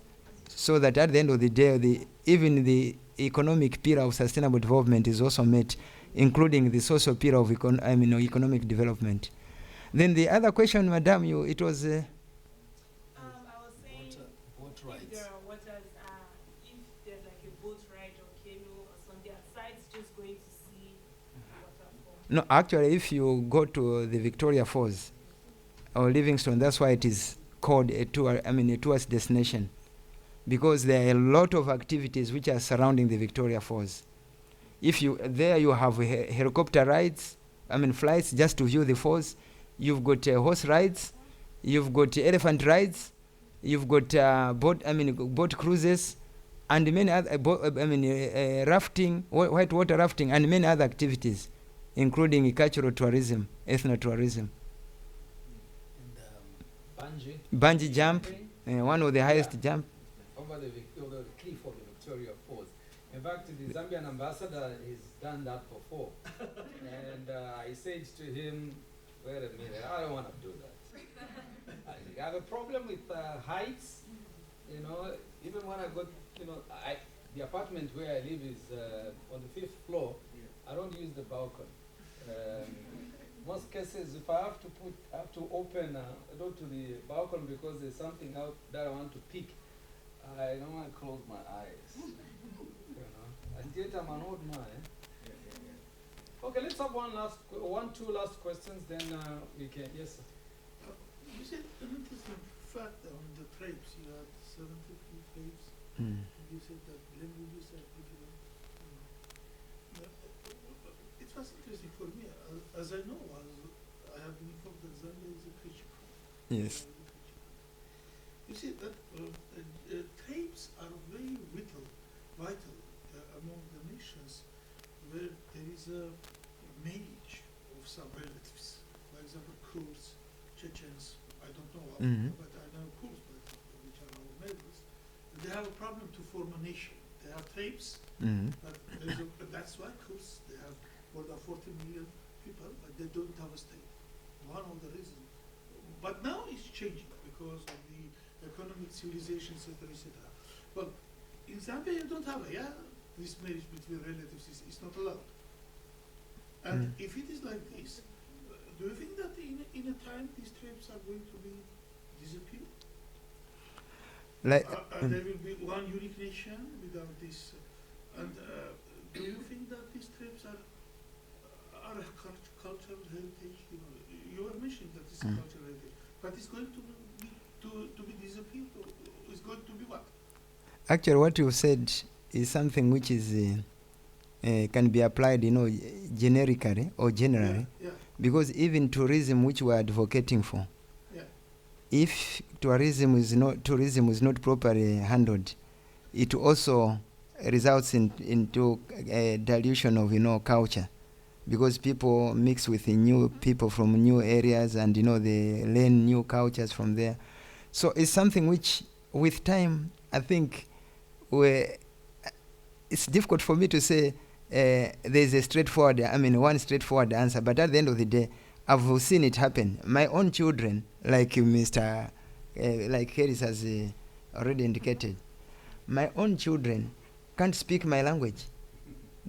so that at the end of the day, even the economic pillar of sustainable development is also met, including the social pillar of economic development. Then the other question, Madam, it was... I was saying... if rides. there are waters, if there's like a boat ride or canoe or something, are sites just going to see the waterfall? No, actually, if you go to the Victoria Falls or Livingstone, that's why it is called a tour. I mean, a tourist destination, because there are a lot of activities which are surrounding the Victoria Falls. If you there, you have helicopter rides. I mean, flights just to view the falls. You've got horse rides. You've got elephant rides. You've got boat cruises, and many other rafting, whitewater rafting, and many other activities, including cultural tourism, ethnotourism. And Bungee jump, one of the highest jump. over the cliff of the Victoria Falls. In fact, the Zambian ambassador has done that before. And I said to him, wait a minute, I don't want to do that. I have a problem with heights. You know, even when I got, the apartment where I live is on the 5th floor. I don't use the balcony. Most cases, if I have to open a door to the balcony because there's something out that I want to pick, I don't want to close my eyes. And yet I'm an old man. Okay, let's have two last questions, then we can. Yes, sir. You said an interesting fact on the tribes. You had 73 tribes. You said that languages are different. It was interesting for me, as I know, I have been informed that Zambia is a Christian country. Yes. You see that tribes are very vital among the nations where there is a marriage of some relatives. For example, Kurds, Chechens, I don't know, but I know Kurds, which are our neighbors. They have a problem to form a nation. They have tribes, but that's why Kurds, they have more than 40 million people, but they don't have a state. One of the reasons. But now it's changing because of the economic civilization, etc., etc. But in Zambia, you don't have this marriage between relatives is not allowed. And if it is like this, do you think that in a time these tribes are going to be disappear? There will be one unique nation without this. And do you think that these tribes are a cultural heritage? You were mentioning that this is cultural heritage, but it's going to be disappeared, or it's going to be what? Actually, what you said is something which is can be applied, generically or generally, because even tourism, which we are advocating for, if tourism is not properly handled, it also results into dilution of culture, because people mix with new people from new areas, and they learn new cultures from there. So it's something which, with time, I think it's difficult for me to say there's one straightforward answer. But at the end of the day, I've seen it happen. My own children, like Mr. Like Harris has already indicated, my own children can't speak my language,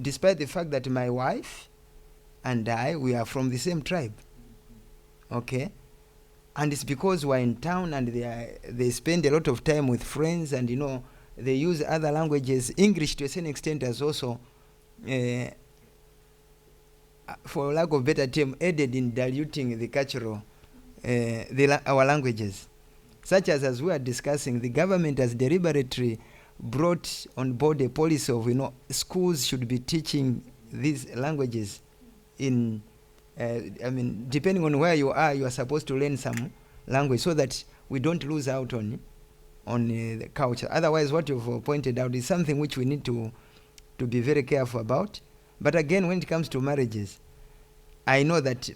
despite the fact that my wife and we are from the same tribe. Okay? And it's because we're in town and they spend a lot of time with friends, and they use other languages. English, to a certain extent, has also, for lack of better term, aided in diluting the cultural, our languages. Such as we are discussing, the government has deliberately brought on board a policy of, schools should be teaching these languages in, depending on where you are supposed to learn some language, so that we don't lose out on the culture. Otherwise, what you've pointed out is something which we need to be very careful about. But again, when it comes to marriages, I know that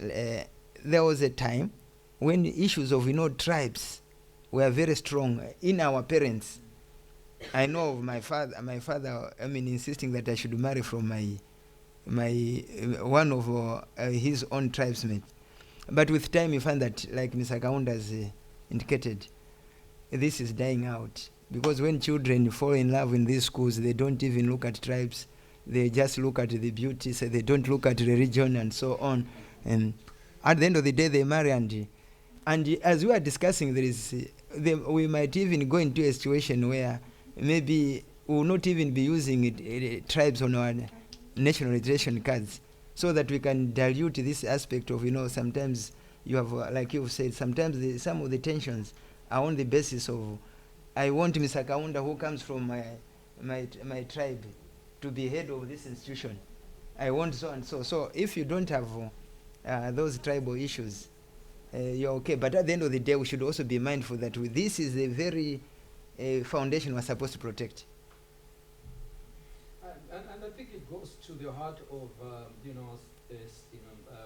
there was a time when issues of tribes were very strong in our parents. I know of my father insisting that I should marry from my one of his own tribesmen. But with time, you find that, like Mr. Kaunda has indicated, this is dying out. Because when children fall in love in these schools, they don't even look at tribes. They just look at the beauty, so they don't look at religion and so on. And at the end of the day, they marry, and as we are discussing, there is we might even go into a situation where maybe we will not even be using tribes on our national registration cards, so that we can dilute this aspect of, sometimes you have, like you've said, sometimes some of the tensions are on the basis of, I want Mr. Kaunda, who comes from my tribe, to be head of this institution. I want so and so. So if you don't have those tribal issues, you're okay. But at the end of the day, we should also be mindful that this is the very foundation we're supposed to protect. And I think it goes to the heart of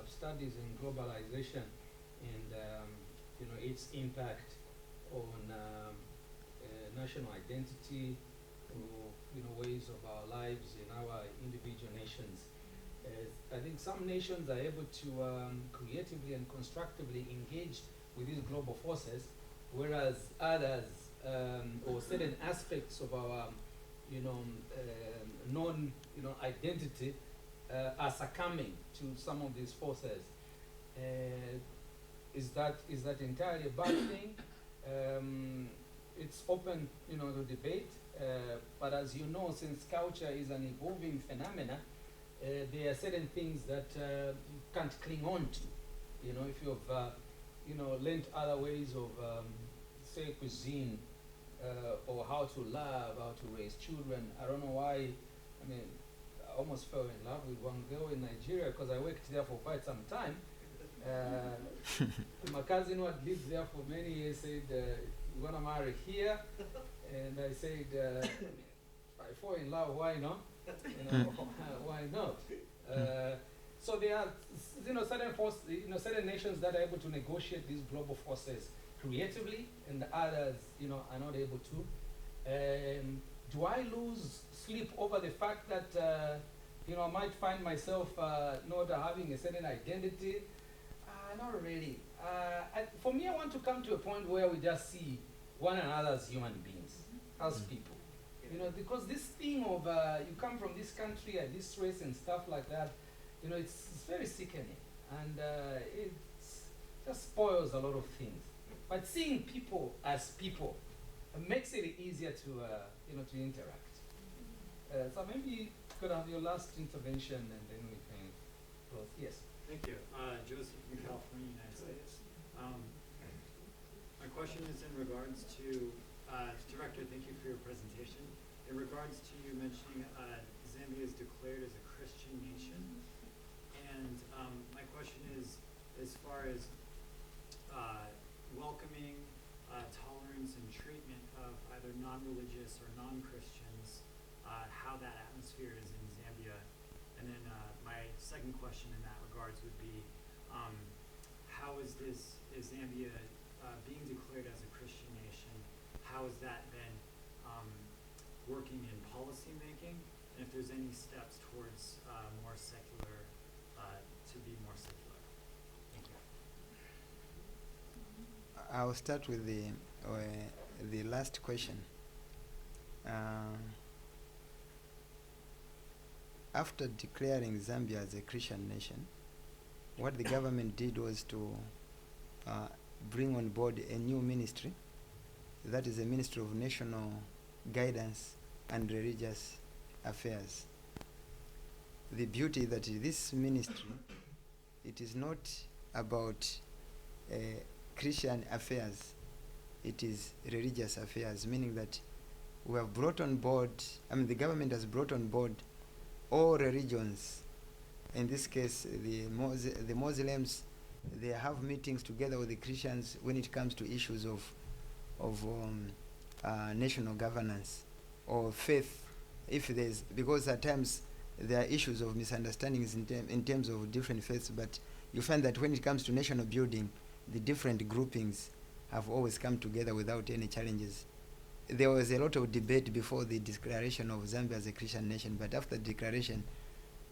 studies in globalization and its impact on national identity, or ways of our lives in our individual nations. I think some nations are able to creatively and constructively engage with these global forces, whereas others, or certain aspects of our identity are succumbing to some of these forces. Is that entirely a bad thing? It's open, to debate. But as you know, since culture is an evolving phenomena, there are certain things that you can't cling on to. If you've learned other ways of, say, cuisine, or how to love, how to raise children. I don't know why. I almost fell in love with one girl in Nigeria because I worked there for quite some time. My cousin who had lived there for many years said, "You want to marry here?" And I said, "I fall in love. Why not? Why not?" So there are, certain nations that are able to negotiate these global forces creatively, and others, are not able to. Do I lose sleep over the fact that, I might find myself not having a certain identity? Not really. For me, I want to come to a point where we just see one another as human beings, as people. Because this thing of you come from this country and this race and stuff like that, it's very sickening, and it just spoils a lot of things. But seeing people as people makes it easier to to interact. So maybe you could have your last intervention, and then we can close. Yes. Thank you. Joseph from California, United States. My question is in regards to, Director, thank you for your presentation. In regards to you mentioning Zambia is declared as a Christian nation. And my question is, as far as welcoming tolerance and treatment of either non-religious or non-Christians, how that atmosphere is in Zambia. And then my second question in that regards would be, how is Zambia being declared as a Christian nation, how has that been working in policy making, and if there's any steps towards more secular, to be more secular? Thank you. I'll start with the last question. After declaring Zambia as a Christian nation, what the government did was to bring on board a new ministry, that is a Ministry of National Guidance and Religious Affairs. The beauty that this ministry, it is not about Christian affairs, it is religious affairs, meaning that we have brought on board, the government has brought on board all religions. In this case, the Muslims, they have meetings together with the Christians when it comes to issues of national governance or faith. Because at times there are issues of misunderstandings in terms of different faiths, but you find that when it comes to national building, the different groupings have always come together without any challenges. There was a lot of debate before the declaration of Zambia as a Christian nation, but after the declaration,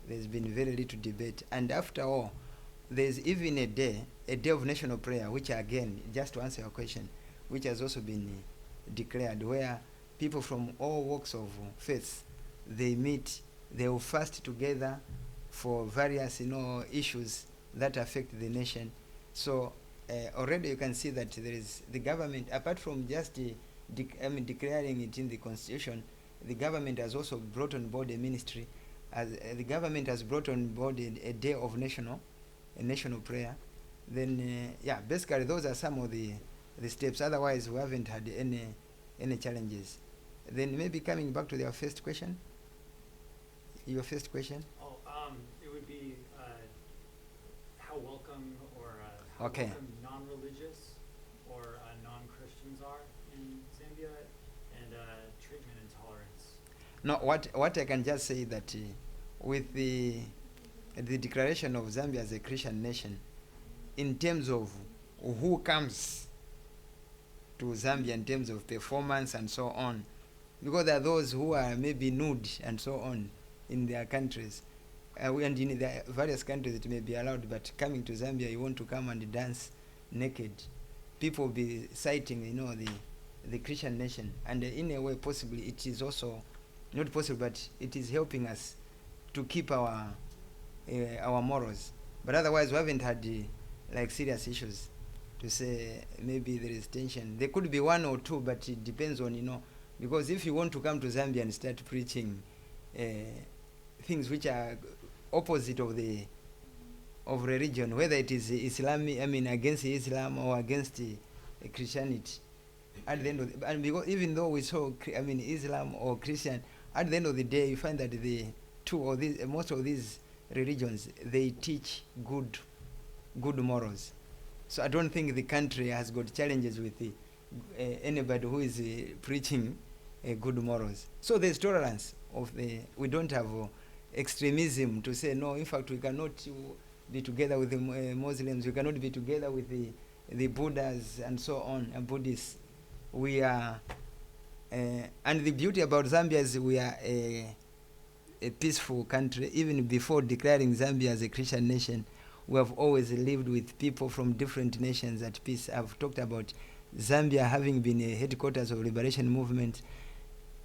there's been very little debate. And after all, there's even a day of national prayer, which again, just to answer your question, which has also been declared, where people from all walks of faith, they meet, they will fast together for various issues that affect the nation. So already you can see that there is the government, apart from just declaring it in the constitution, the government has also brought on board a ministry. The government has brought on board a day of national prayer. Then, basically those are some of the steps. Otherwise, we haven't had any challenges. Then maybe coming back to your first question. Your first question. Oh, it would be how welcome or how Okay. welcome non-religious or non-Christians are in Zambia, and treatment and tolerance. No, what I can just say that with the declaration of Zambia as a Christian nation, in terms of who comes to Zambia in terms of performance and so on, because there are those who are maybe nude and so on in their countries, and in the various countries it may be allowed, but coming to Zambia, you want to come and dance naked, people will be citing, the Christian nation, and in a way possibly it is also not possible, but it is helping us to keep our morals. But otherwise we haven't had like serious issues to say maybe there is tension. There could be one or two, but it depends on, because if you want to come to Zambia and start preaching things which are opposite of religion, whether it is against Islam or against Christianity, at the end of and because even though we saw Islam or Christian, at the end of the day you find that most of these religions, they teach good morals. So I don't think the country has got challenges with anybody who is preaching good morals. So there's tolerance we don't have extremism to say no. In fact, we cannot be together with the Muslims. We cannot be together with the Buddhas and so on, and Buddhists. We are, and the beauty about Zambia is we are a peaceful country. Even before declaring Zambia as a Christian nation, we have always lived with people from different nations at peace. I've talked about Zambia having been a headquarters of liberation movement.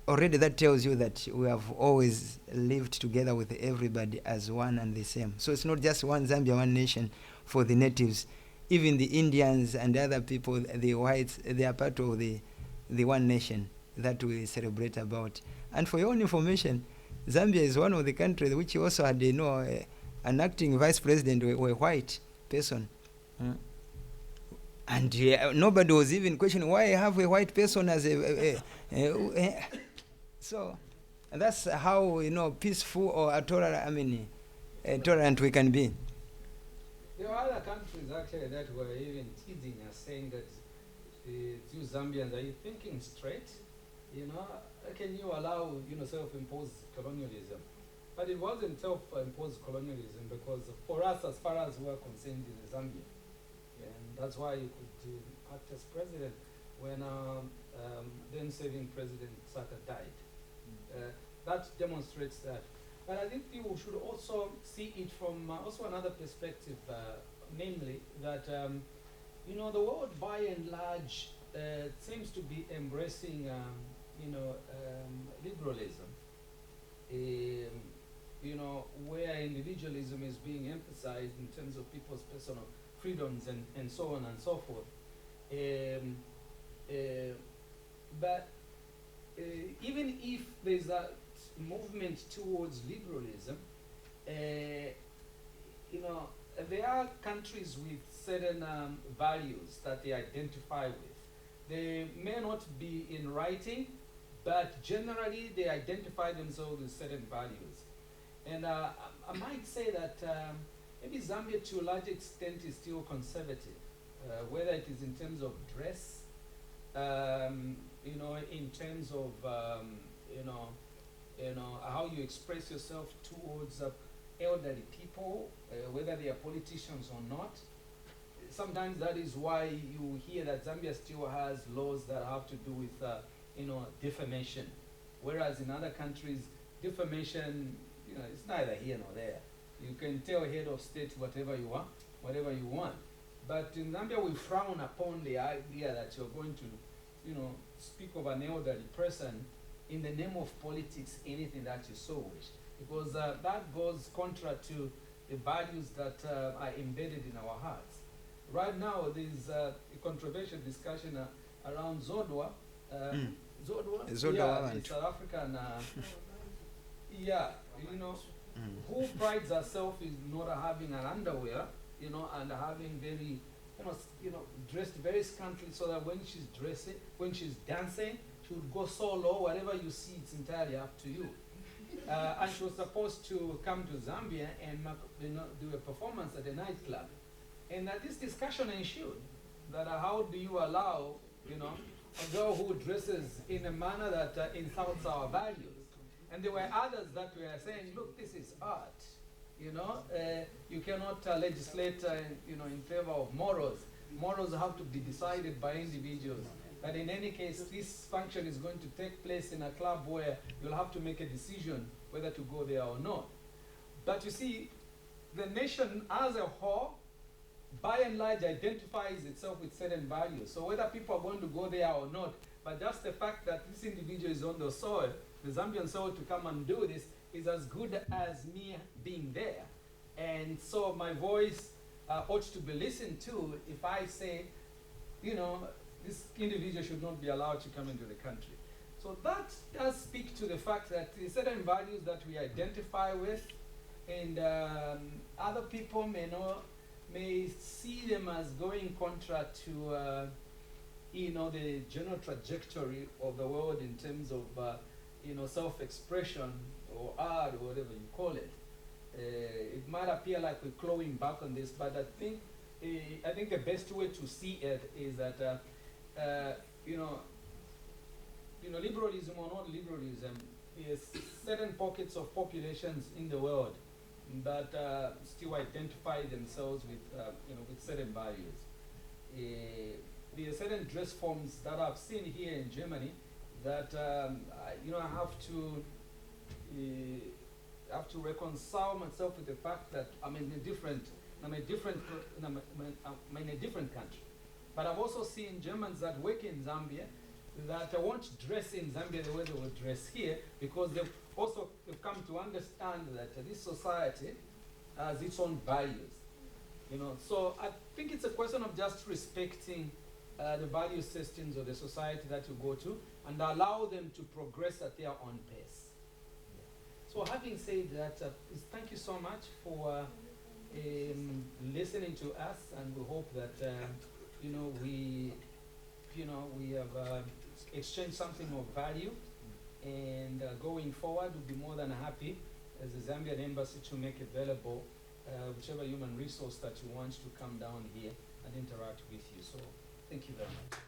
Already that tells you that we have always lived together with everybody as one and the same. So it's not just one Zambia, one nation for the natives. Even the Indians and other people, the whites, they are part of the one nation that we celebrate about. And for your own information, Zambia is one of the countries which also had, an acting vice president, a white person. And nobody was even questioning why have a white person as so and that's how peaceful or tolerant we can be. There are other countries actually that were even teasing us, saying that you Zambians, are you thinking straight? Can you allow self-imposed colonialism? But it wasn't self-imposed colonialism, because for us, as far as we're concerned, in Zambia, and that's why you could act as president when then serving President Sata died. That demonstrates that. But I think you should also see it from also another perspective, namely that the world by and large seems to be embracing liberalism. Where individualism is being emphasized in terms of people's personal freedoms and so on and so forth. But even if there's a movement towards liberalism, there are countries with certain values that they identify with. They may not be in writing, but generally they identify themselves with certain values. And I might say that maybe Zambia to a large extent is still conservative, whether it is in terms of dress, in terms of how you express yourself towards elderly people, whether they are politicians or not. Sometimes that is why you hear that Zambia still has laws that have to do with defamation, whereas in other countries defamation it's neither here nor there. You can tell head of state whatever you want. But in Zambia we frown upon the idea that you're going to speak of an elderly person in the name of politics, anything that you so wish, because that goes contra to the values that are embedded in our hearts. Right now, there's a controversial discussion around Zodwa. Zodwa? Zodwa Yeah, Island. the South African. Yeah, you know, who prides herself in not having an underwear, you know, and having very, dressed very scantily, so that when she's dressing, when she's dancing, she would go so low. Whatever you see, it's entirely up to you. And she was supposed to come to Zambia and do a performance at a nightclub. And this discussion ensued that how do you allow, a girl who dresses in a manner that insults our values? And there were others that were saying, look, this is art. You cannot legislate, in favor of morals. Morals have to be decided by individuals. But in any case, this function is going to take place in a club where you'll have to make a decision whether to go there or not. But you see, the nation as a whole, by and large, identifies itself with certain values. So whether people are going to go there or not, but just the fact that this individual is on the soil, the Zambian soil, to come and do this is as good as me being there. And so my voice ought to be listened to if I say, this individual should not be allowed to come into the country. So that does speak to the fact that there are certain values that we identify with, and other people may see them as going contra to the general trajectory of the world in terms of self-expression or art or whatever you call it. It might appear like we're clawing back on this, but I think the best way to see it is that liberalism or not liberalism is certain pockets of populations in the world that still identify themselves with certain values. There are certain dress forms that I've seen here in Germany that I have to reconcile myself with the fact that I'm in a different country. But I've also seen Germans that work in Zambia that won't dress in Zambia the way they would dress here, because they've come to understand that this society has its own values. So I think it's a question of just respecting the value systems of the society that you go to and allow them to progress at their own pace. So having said that, thank you so much for listening to us, and we hope that we have exchanged something of value, and going forward we'll be more than happy as the Zambian Embassy to make available whichever human resource that you want to come down here and interact with you. So thank you very much.